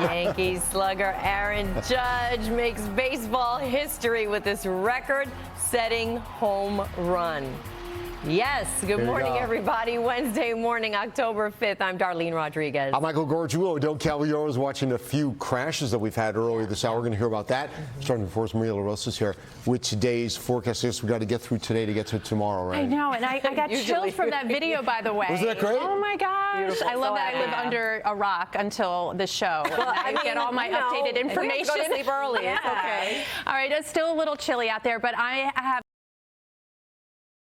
Yankees slugger Aaron Judge makes baseball history with this record-setting home run. Yes, good morning, everybody. Wednesday morning, October 5th. I'm Darlene Rodriguez. I'm Michael Gorgio. Adelle Caballero is watching a few crashes that we've had earlier this hour. We're going to hear about that. Starting before us, LaRosa is here with today's forecast. We've got to get through today to get to tomorrow, right? I know, and I got chills from that video, by the way. Wasn't that great? Oh my gosh. Beautiful. I love that I live under a rock until the show. Well, I get all my updated information. Go to sleep early. Yeah. It's okay. All right, it's still a little chilly out there, but I have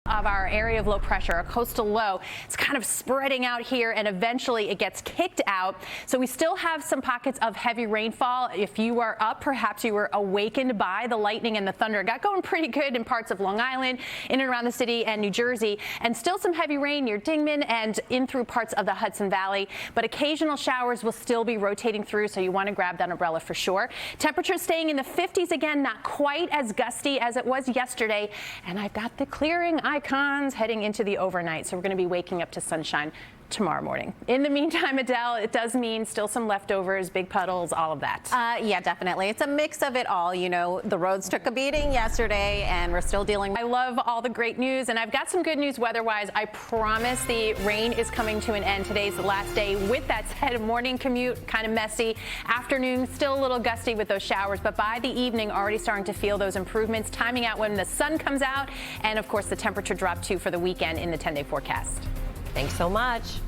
of our area of low pressure, a coastal low. It's kind of spreading out here, and eventually it gets kicked out. So we still have some pockets of heavy rainfall. If you are up, perhaps you were awakened by the lightning and the thunder. It got going pretty good in parts of Long Island, in and around the city and New Jersey, and still some heavy rain near Dingman and in through parts of the Hudson Valley. But occasional showers will still be rotating through, so you want to grab that umbrella for sure. Temperatures staying in the 50s again, not quite as gusty as it was yesterday. And I've got the clearing icons heading into the overnight, so we're going to be waking up to sunshine tomorrow morning. In the meantime, Adele, it does mean still some leftovers, big puddles, all of that. Yeah, definitely. It's a mix of it all. You know, the roads took a beating yesterday, and we're still dealing with. I love all the great news, and I've got some good news weather-wise. I promise the rain is coming to an end. Today's the last day with that said morning commute, kind of messy. Afternoon, still a little gusty with those showers, but by the evening, already starting to feel those improvements, timing out when the sun comes out, and of course, the temperature drop too for the weekend in the 10-day forecast. Thanks so much.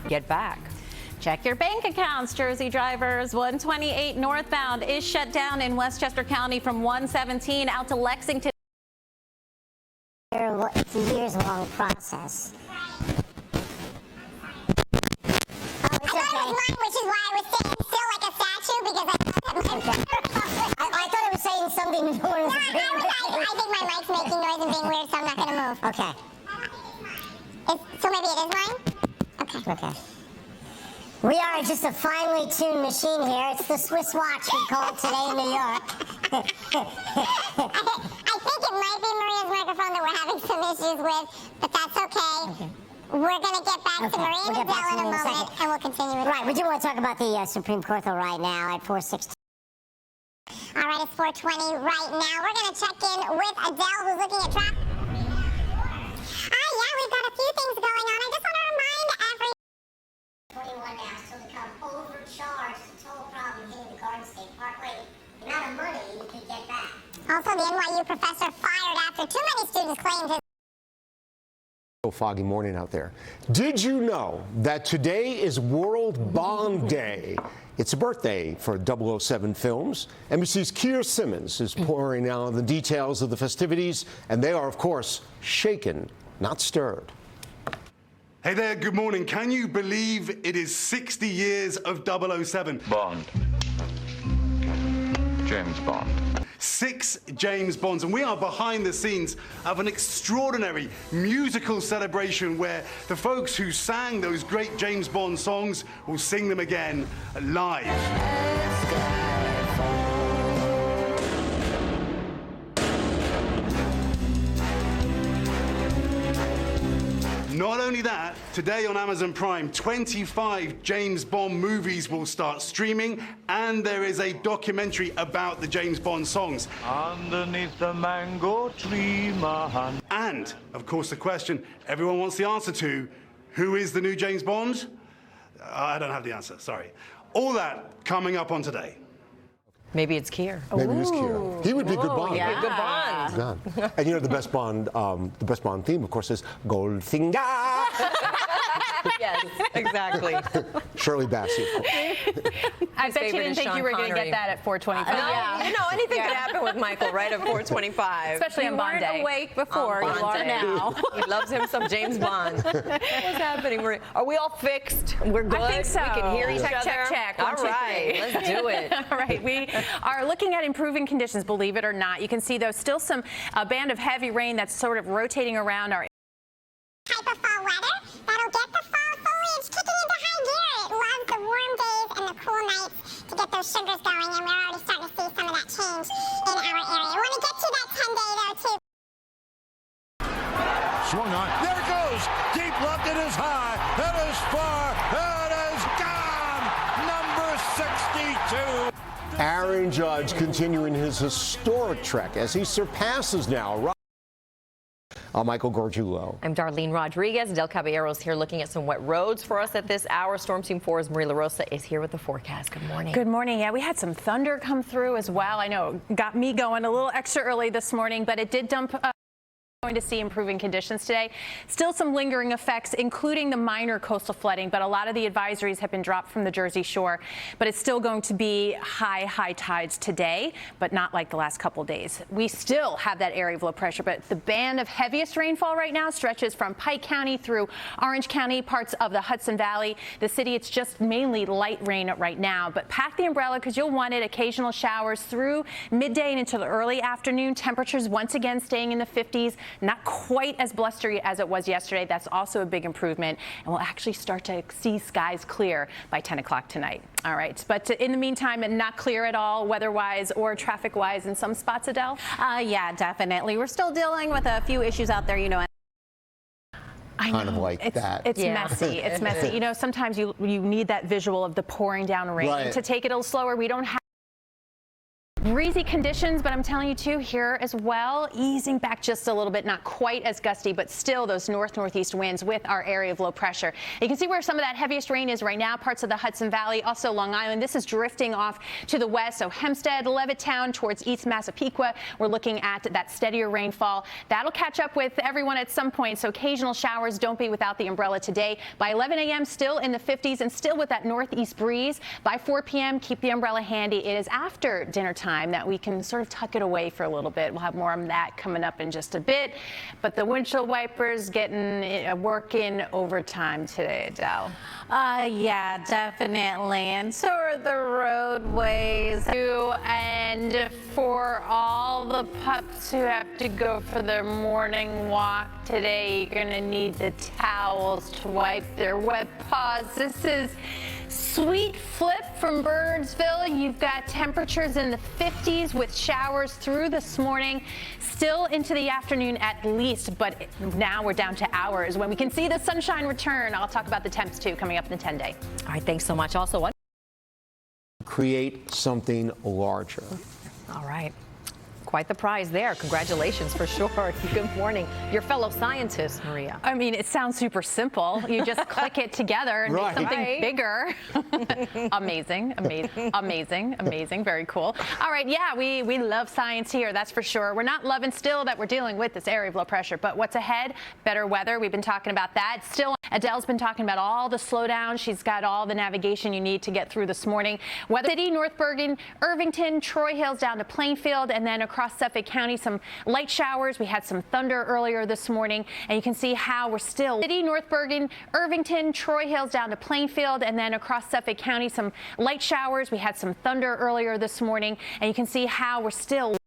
Get back. Check your bank accounts, Jersey drivers. 128 northbound is shut down in Westchester County from 117 out to Lexington. It's a years-long process. I thought it was mine, which is why I was sitting still like a statue, because I thought it was saying something. No, I think my mic's making noise and being weird, so I'm not going to move. Okay. So maybe it is mine? Okay. We are just a finely tuned machine here. It's the Swiss watch we call it today in New York. I think it might be Maria's microphone that we're having some issues with, but that's okay. We're going to get back to Maria and Adele in a moment, and we'll continue with Right, we do want to talk about the Supreme Court, though, right now at 4:16. All right, it's 4:20 right now. We're going to check in with Adele, who's looking at traffic. Yeah, we've got a few things going on. I just want to remind everyone. 21 now, still to come. Overcharged, it's a total problem hitting the Garden State Parkway. The amount of money you could get back. Also, the NYU professor fired after too many students claimed his. Foggy morning out there. Did you know that today is World Bond Day? It's a birthday for 007 films. NBC's Keir Simmons is pouring out the details of the festivities, and they are, of course, shaken, not stirred. Hey there, good morning. Can you believe it is 60 years of 007? Bond. James Bond. 6 James Bonds, and we are behind the scenes of an extraordinary musical celebration where the folks who sang those great James Bond songs will sing them again live. Not only that, today on Amazon Prime, 25 James Bond movies will start streaming, and there is a documentary about the James Bond songs. Underneath the mango tree, man. And, of course, the question everyone wants the answer to, who is the new James Bond? I don't have the answer, sorry. All that coming up on Today. Maybe it's Keir. Maybe it is Keir. He would be good Bond. Yeah. Good Bond. And you know the best Bond theme, of course, is Goldfinger. Yes, exactly. Shirley Bassey, of course. I bet you didn't think you were going to get that at 4:25. No, you know, anything could happen with Michael, right, at 4:25. Especially on Bond Day. You weren't awake before, you are now. He loves him some James Bond. What's happening, Maria? Are we all fixed? We're good? I think so. We can hear each other? Check. All right, let's do it. All right, we are looking at improving conditions, believe it or not. You can see, though, still a band of heavy rain that's sort of rotating around our Type of fall weather that'll get the fall foliage kicking into high gear. It loves the warm days and the cool nights to get those sugars going, and we're already starting to see some of that change in our area. We want to get to that 10-day, though, too. Swung on. There it goes. Deep left. It is high. It is far. It is gone. Number 62. Aaron Judge continuing his historic trek as he surpasses now. I'm Michael Gargiulo. I'm Darlene Rodriguez. Adelle Caballero is here looking at some wet roads for us at this hour. Storm Team 4's LaRosa is here with the forecast. Good morning. Good morning. Yeah, we had some thunder come through as well. I know it got me going a little extra early this morning, but it did dump. Going to see improving conditions today. Still some lingering effects, including the minor coastal flooding, but a lot of the advisories have been dropped from the Jersey Shore. But it's still going to be high tides today, but not like the last couple days. We still have that area of low pressure, but the band of heaviest rainfall right now stretches from Pike County through Orange County, parts of the Hudson Valley. The city, it's just mainly light rain right now, but pack the umbrella because you'll want it. Occasional showers through midday and into the early afternoon. Temperatures once again staying in the 50s. Not quite as blustery as it was yesterday. That's also a big improvement. And we'll actually start to see skies clear by 10 o'clock tonight. All right. But in the meantime, not clear at all weather-wise or traffic-wise in some spots, Adele? Yeah, definitely. We're still dealing with a few issues out there, you know. Kind of like that. It's messy. It's messy. You know, sometimes you need that visual of the pouring down rain to take it a little slower. We don't have breezy conditions, but I'm telling you too, here as well, easing back just a little bit, not quite as gusty, but still those northeast winds with our area of low pressure. You can see where some of that heaviest rain is right now, parts of the Hudson Valley, also Long Island. This is drifting off to the west, so Hempstead, Levittown, towards East Massapequa. We're looking at that steadier rainfall. That'll catch up with everyone at some point, so occasional showers. Don't be without the umbrella today. By 11 a.m., still in the 50s and still with that northeast breeze. By 4 p.m., keep the umbrella handy. It is after dinner time that we can sort of tuck it away for a little bit. We'll have more on that coming up in just a bit. But the windshield wipers getting working overtime today, Adele. Yeah, definitely. And so are the roadways. And for all the pups who have to go for their morning walk today, you're going to need the towels to wipe their wet paws. This is Sweet Flip from Birdsville. You've got temperatures in the 50s with showers through this morning, still into the afternoon at least, but now we're down to hours when we can see the sunshine return. I'll talk about the temps too coming up in the 10-day. All right, thanks so much. Also, what? Create something larger. All right. Quite the prize there. Congratulations for sure. Good morning. Your fellow scientist, Maria. I mean, it sounds super simple. You just click it together and make something bigger. Amazing. Very cool. All right. Yeah, we love science here. That's for sure. We're not loving still that we're dealing with this area of low pressure, but what's ahead? Better weather. We've been talking about that. Still, Adele's been talking about all the slowdown. She's got all the navigation you need to get through this morning. Weather City, North Bergen, Irvington, Troy Hills down to Plainfield, and then across Suffolk County, some light showers. We had some thunder earlier this morning, and you can see how we're still City, North Bergen, Irvington, Troy Hills down to Plainfield, and then across Suffolk County, some light showers. We had some thunder earlier this morning, and you can see how we're still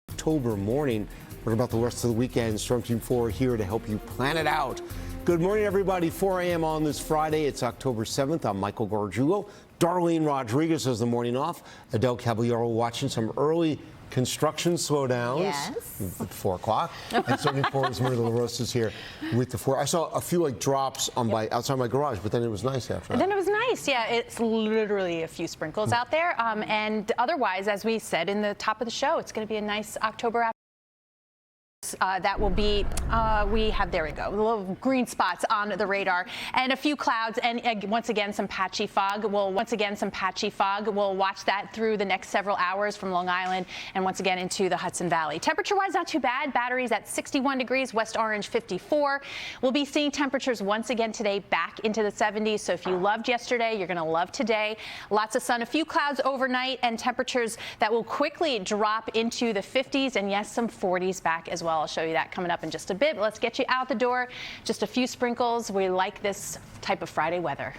October morning. What about the rest of the weekend? Storm Team 4 here to help you plan it out. Good morning, everybody. 4 a.m. on this Friday. It's October 7th. I'm Michael Gargiulo. Darlene Rodriguez has the morning off. Adelle Caballero watching some early construction slowdowns at 4 o'clock. And Storm Team 4's Maria LaRosa is here with the 4. I saw a few drops on outside my garage, but then it was nice after that. Then it was nice. Yeah, it's literally a few sprinkles out there. And otherwise, as we said in the top of the show, it's going to be a nice October afternoon. That will be, there we go, little green spots on the radar and a few clouds and once again some patchy fog. We'll watch that through the next several hours from Long Island and once again into the Hudson Valley. Temperature-wise, not too bad. Batteries at 61 degrees, West Orange 54. We'll be seeing temperatures once again today back into the 70s. So if you loved yesterday, you're going to love today. Lots of sun, a few clouds overnight, and temperatures that will quickly drop into the 50s and yes, some 40s back as well. I'll show you that coming up in just a bit. But let's get you out the door. Just a few sprinkles. We like this type of Friday weather.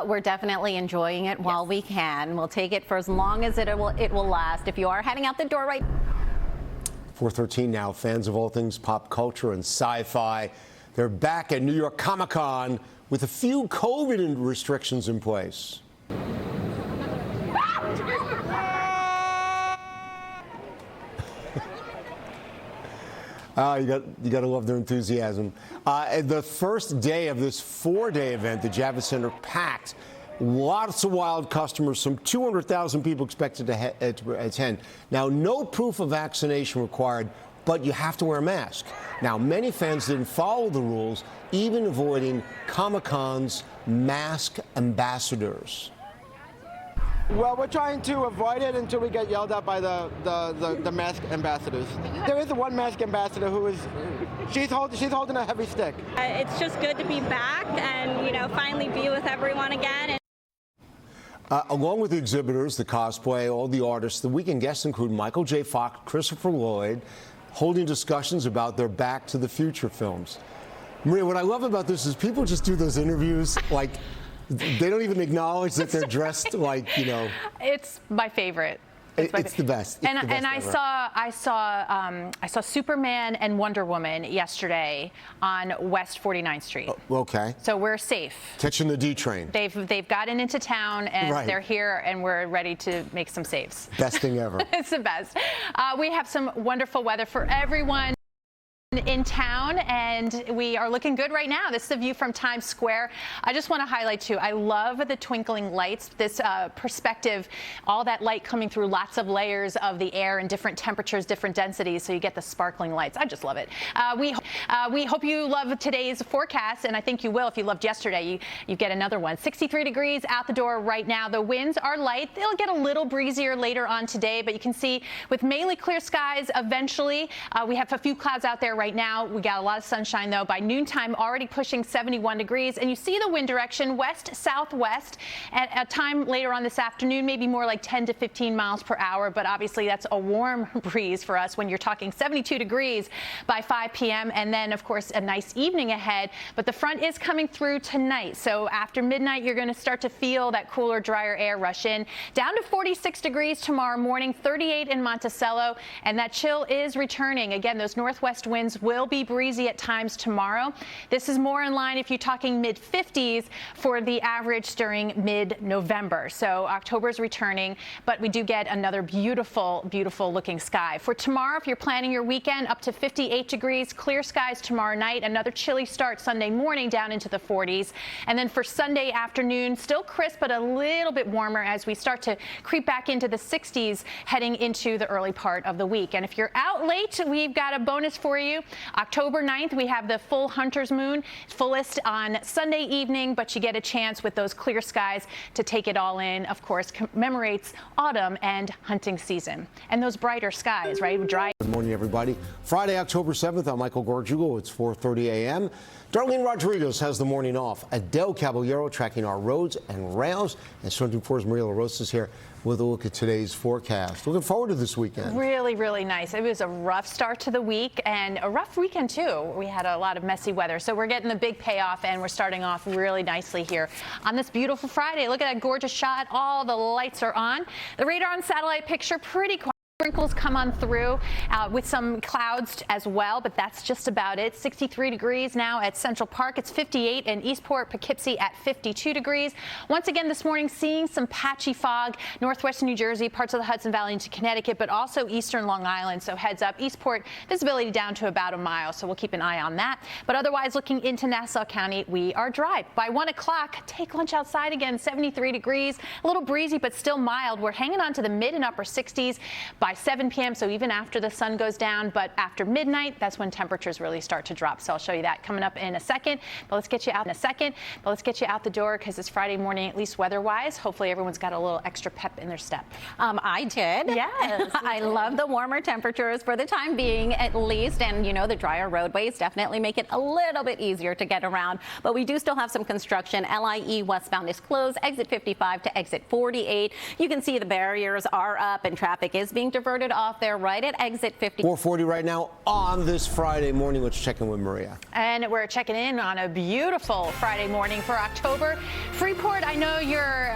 We're definitely enjoying it while we can. We'll take it for as long as it will last. If you are heading out the door right 4:13 now. Fans of all things pop culture and sci-fi, they're back at New York Comic-Con with a few COVID restrictions in place. You got to love their enthusiasm. The first day of this 4-day event, the Javits Center packed. Lots of wild customers, some 200,000 people expected to attend. Now, no proof of vaccination required, but you have to wear a mask. Now, many fans didn't follow the rules, even avoiding Comic-Con's mask ambassadors. Well, we're trying to avoid it until we get yelled at by the mask ambassadors. There is one mask ambassador who is, she's holding a heavy stick. It's just good to be back and, finally be with everyone again. Along with the exhibitors, the cosplay, all the artists, the weekend guests include Michael J. Fox, Christopher Lloyd, holding discussions about their Back to the Future films. Maria, what I love about this is people just do those interviews like they don't even acknowledge that they're dressed like, It's my favorite. It's the best. And I saw Superman and Wonder Woman yesterday on West 49th Street. Okay. So we're safe. Catching the D train. They've gotten into town and Right. They're here and we're ready to make some saves. Best thing ever. It's the best. We have some wonderful weather for everyone in town, and we are looking good right now. This is the view from Times Square. I just want to highlight too, I love the twinkling lights, this perspective, all that light coming through lots of layers of the air in different temperatures, different densities, so you get the sparkling lights. I just love it. We hope you love today's forecast, and I think you will. If you loved yesterday, you get another one. 63 degrees out the door right now. The winds are light. They'll get a little breezier later on today, but you can see with mainly clear skies eventually. We have a few clouds out there right now. We got a lot of sunshine though. By noontime, already pushing 71 degrees, and you see the wind direction west-southwest. At a time later on this afternoon, maybe more like 10 to 15 miles per hour, but obviously that's a warm breeze for us when you're talking 72 degrees by 5 p.m. and then of course a nice evening ahead. But the front is coming through tonight, so after midnight you're going to start to feel that cooler, drier air rush in. Down to 46 degrees tomorrow morning, 38 in Monticello, and that chill is returning. Again, those northwest winds will be breezy at times tomorrow. This is more in line if you're talking mid-50s for the average during mid-November. So October's returning, but we do get another beautiful, beautiful looking sky. For tomorrow, if you're planning your weekend, up to 58 degrees, clear skies tomorrow night, another chilly start Sunday morning down into the 40s. And then for Sunday afternoon, still crisp, but a little bit warmer as we start to creep back into the 60s heading into the early part of the week. And if you're out late, we've got a bonus for you. October 9th, we have the full hunter's moon, fullest on Sunday evening, but you get a chance with those clear skies to take it all in. Of course, commemorates autumn and hunting season. And those brighter skies, right? Dry. Good morning, everybody. Friday, October 7th, I'm Michael Gorjugo. It's 4:30 a.m. Darlene Rodriguez has the morning off. Adelle Caballero tracking our roads and rails. And 74's Maria LaRosa is here with a look at today's forecast. Looking forward to this weekend. Really, really nice. It was a rough start to the week and a rough weekend too. We had a lot of messy weather. So we're getting the big payoff and we're starting off really nicely here on this beautiful Friday. Look at that gorgeous shot. All the lights are on. The radar and satellite picture pretty quiet. Sprinkles come on through with some clouds as well, but that's just about it. 63 degrees now at Central Park. It's 58 in Eastport, Poughkeepsie at 52 degrees. Once again this morning, seeing some patchy fog, northwestern New Jersey, parts of the Hudson Valley into Connecticut, but also eastern Long Island. So heads up, Eastport visibility down to about a mile. So we'll keep an eye on that. But otherwise, looking into Nassau County, we are dry. By 1 o'clock, take lunch outside again. 73 degrees, a little breezy, but still mild. We're hanging on to the mid and upper 60s. By 7 p.m., so even after the sun goes down, but after midnight, that's when temperatures really start to drop. So I'll show you that coming up in a second. But let's get you out the door because it's Friday morning, at least weather-wise. Hopefully everyone's got a little extra pep in their step. I did. Yes. I love the warmer temperatures for the time being, at least. And, the drier roadways definitely make it a little bit easier to get around. But we do still have some construction. LIE westbound is closed, exit 55 to exit 48. You can see the barriers are up and traffic is being diverted off there right at exit 50. 4:40 right now on this Friday morning. Let's check in with Maria. And we're checking in on a beautiful Friday morning for October. Freeport, I know you're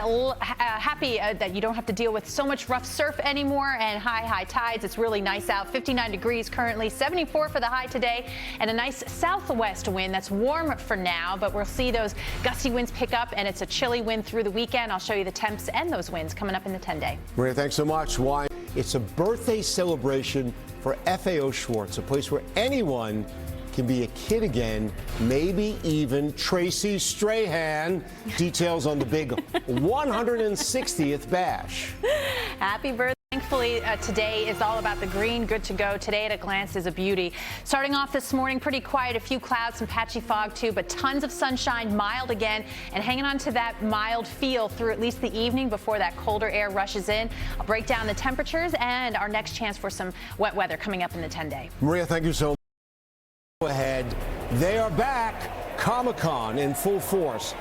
happy that you don't have to deal with so much rough surf anymore and high tides. It's really nice out. 59 degrees currently, 74 for the high today, and a nice southwest wind that's warm for now, but we'll see those gusty winds pick up, and it's a chilly wind through the weekend. I'll show you the temps and those winds coming up in the 10-day. Maria, thanks so much. Why? It's a birthday celebration for FAO SCHAWRTZ, a place where anyone can be a kid again, maybe even Tracy Strahan. Details on the big 160th bash. Happy birthday. Thankfully, today is all about the green, good to go. Today at a glance is a beauty. Starting off this morning, pretty quiet, a few clouds, some patchy fog too, but tons of sunshine, mild again, and hanging on to that mild feel through at least the evening before that colder air rushes in. I'll break down the temperatures and our next chance for some wet weather coming up in the 10-day. Maria, thank you so much. Ahead, they are back. Comic-Con in full force.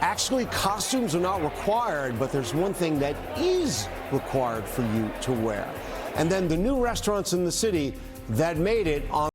Actually, costumes are not required, but there's one thing that is required for you to wear. And then the new restaurants in the city that made it on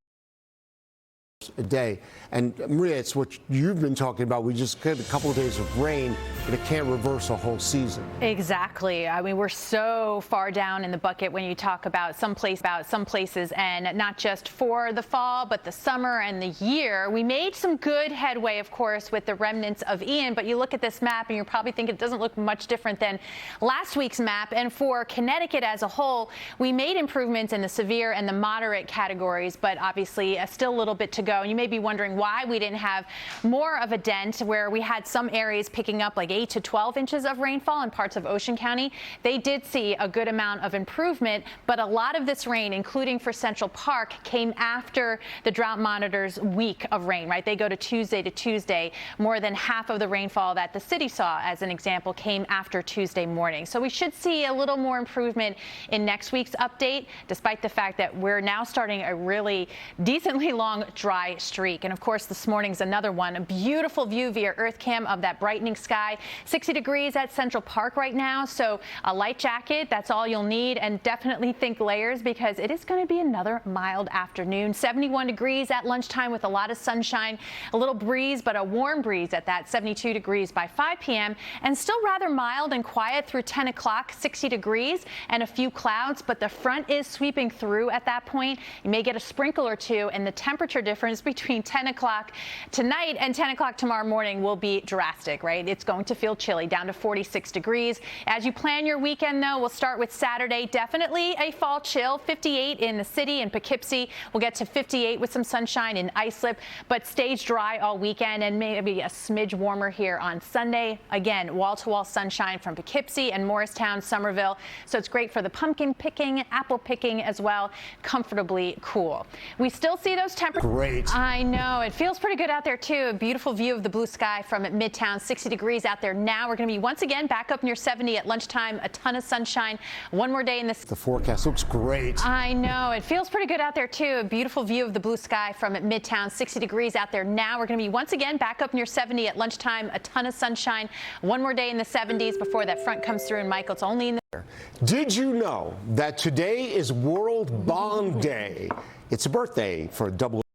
a day. And Maria, it's what you've been talking about. We just had a couple of days of rain, but it can't reverse a whole season. Exactly. I mean, we're so far down in the bucket when you talk about some places, and not just for the fall, but the summer and the year. We made some good headway, of course, with the remnants of Ian, but you look at this map and you're probably thinking it doesn't look much different than last week's map. And for Connecticut as a whole, we made improvements in the severe and the moderate categories, but obviously still a little bit to go. And you may be wondering why we didn't have more of a dent, where we had some areas picking up like 8 to 12 inches of rainfall in parts of Ocean County. They did see a good amount of improvement, but a lot of this rain, including for Central Park, came after the drought monitor's week of rain, right? They go to Tuesday. More than half of the rainfall that the city saw, as an example, came after Tuesday morning. So we should see a little more improvement in next week's update, despite the fact that we're now starting a really decently long dry streak. And of course, this morning's another one. A beautiful view via EarthCam of that brightening sky. 60 degrees at Central Park right now, so a light jacket, that's all you'll need, and definitely think layers because it is going to be another mild afternoon. 71 degrees at lunchtime with a lot of sunshine, a little breeze, but a warm breeze at that. 72 degrees by 5 p.m. and still rather mild and quiet through 10 o'clock. 60 degrees and a few clouds, but the front is sweeping through at that point. You may get a sprinkle or two, and the temperature difference between 10 o'clock tonight and 10 o'clock tomorrow morning will be drastic, right? It's going to feel chilly, down to 46 degrees. As you plan your weekend, though, we'll start with Saturday. Definitely a fall chill. 58 in the city and Poughkeepsie. We'll get to 58 with some sunshine in Islip, but stays dry all weekend and maybe a smidge warmer here on Sunday. Again, wall-to-wall sunshine from Poughkeepsie and Morristown, Somerville. So it's great for the pumpkin picking, apple picking as well. Comfortably cool. We still see those temperatures. Great. I know. It feels pretty good out there, too. A beautiful view of the blue sky from Midtown. 60 degrees out there now. We're going to be once again back up near 70 at lunchtime. A ton of sunshine. One more day in this. The forecast looks great. I know. It feels pretty good out there, too. A beautiful view of the blue sky from Midtown. 60 degrees out there now. We're going to be once again back up near 70 at lunchtime. A ton of sunshine. One more day in the 70s before that front comes through. And Michael, it's only in the. Did you know that today is World Bond Day? It's a birthday for